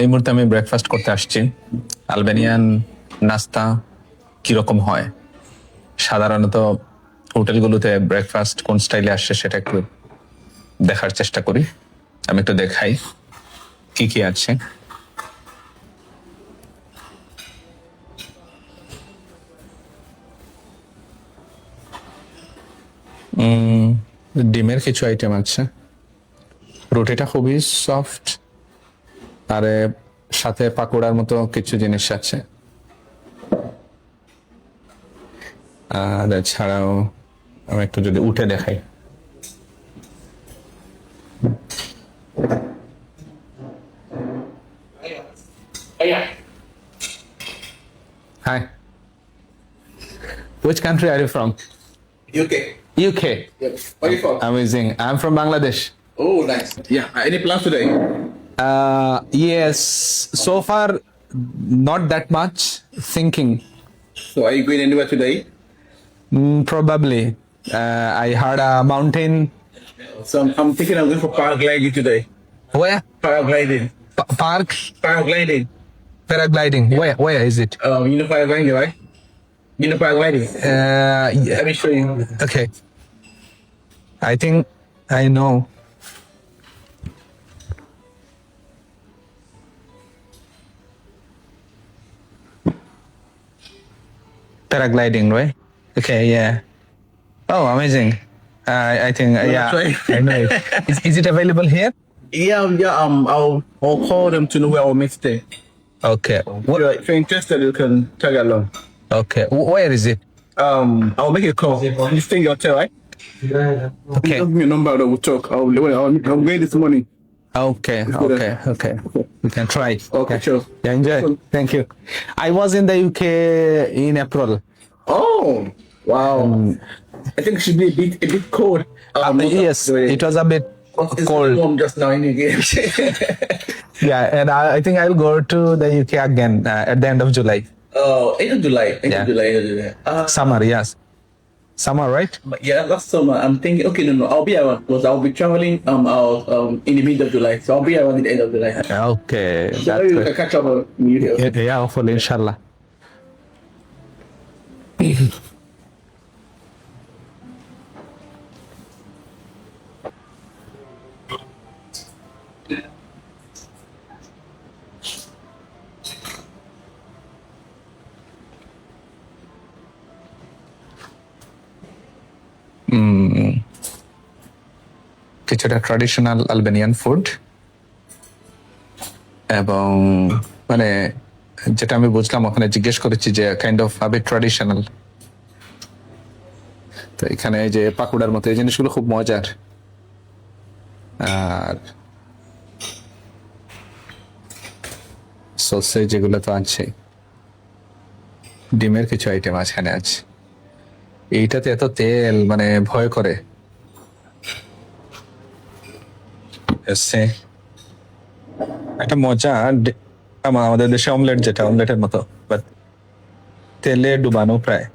এই মুহূর্তে আমি ব্রেকফাস্ট করতে আসছি। আলবেনিয়ান নাস্তা কিরকম হয়, সাধারণত হোটেলগুলোতে ব্রেকফাস্ট কোন স্টাইলে আসছে সেটা একটু দেখার চেষ্টা করি। আমি একটু দেখাই কি কি আছে। ডিমের কিছু আইটেম আছে, রুটিটা খুবই সফট, আর সাথে পাকোড়ার মতো কিছু জিনিস আছে। আর এছাড়াও আমি একটু যদি উঠে দেখাই, high, which country are you from? UK. UK. Yep. Where are you from? Amazing. I'm from Bangladesh. Oh, nice. Yeah. Any plans today? Yes, so far not that much. Thinking. So, are you going anywhere today? Probably. I heard a mountain. So, I'm thinking I'm going for paragliding today. Where? Paragliding. Park. Paragliding. Paragliding. Where is it? You know paragliding, right? You know paragliding? Yeah. Let me show you. Okay. I think I know. Paragliding, right? Okay, yeah. Oh, amazing. I think, yeah, try? I know it. Is it available here? Yeah. I'll call them to know where I'll meet today. Okay. If you're interested, you can tag along. Okay. Where is it? I'll make a call. You stay in your hotel, right? Okay. Give me a number that we'll talk. I'm going this morning. Okay. You can try. Okay, sure. Yeah, enjoy. Thank you. I was in the UK in April. Oh, wow. I think it should be a bit cold. Yes, it was a bit It's cold. warm just now in UK. Yeah, and I think I'll go to the UK again at the end of July. End of July. End Yeah. of July. End of July. Summer, yes. Summer, right? But yeah, last summer. I'm thinking. Okay, no. I'll be around because I'll be traveling out in the middle of July. So I'll be around at the end of July. Okay. So That's maybe we good. can catch up in UK. Yeah, hopefully, inshallah. কিছুটা traditional Albanian food, এবং মানে যেটা আমি বুঝলাম ওখানে জিজ্ঞেস করেছি যে কাইন্ড অফ ভাবে ট্র্যাডিশনাল। তো এখানে যে পাকুড়ার মতো এই জিনিসগুলো খুব মজার। আর সসেজ যেগুলো তো আছে, ডিমের কিছু আইটেম এখানে আছে। এইটাতে এত তেল, মানে ভয় করে। এসছে একটা মজা, আমাদের দেশে অমলেট যেটা অমলেটের মতো, বাট তেলে ডুবানো প্রায়।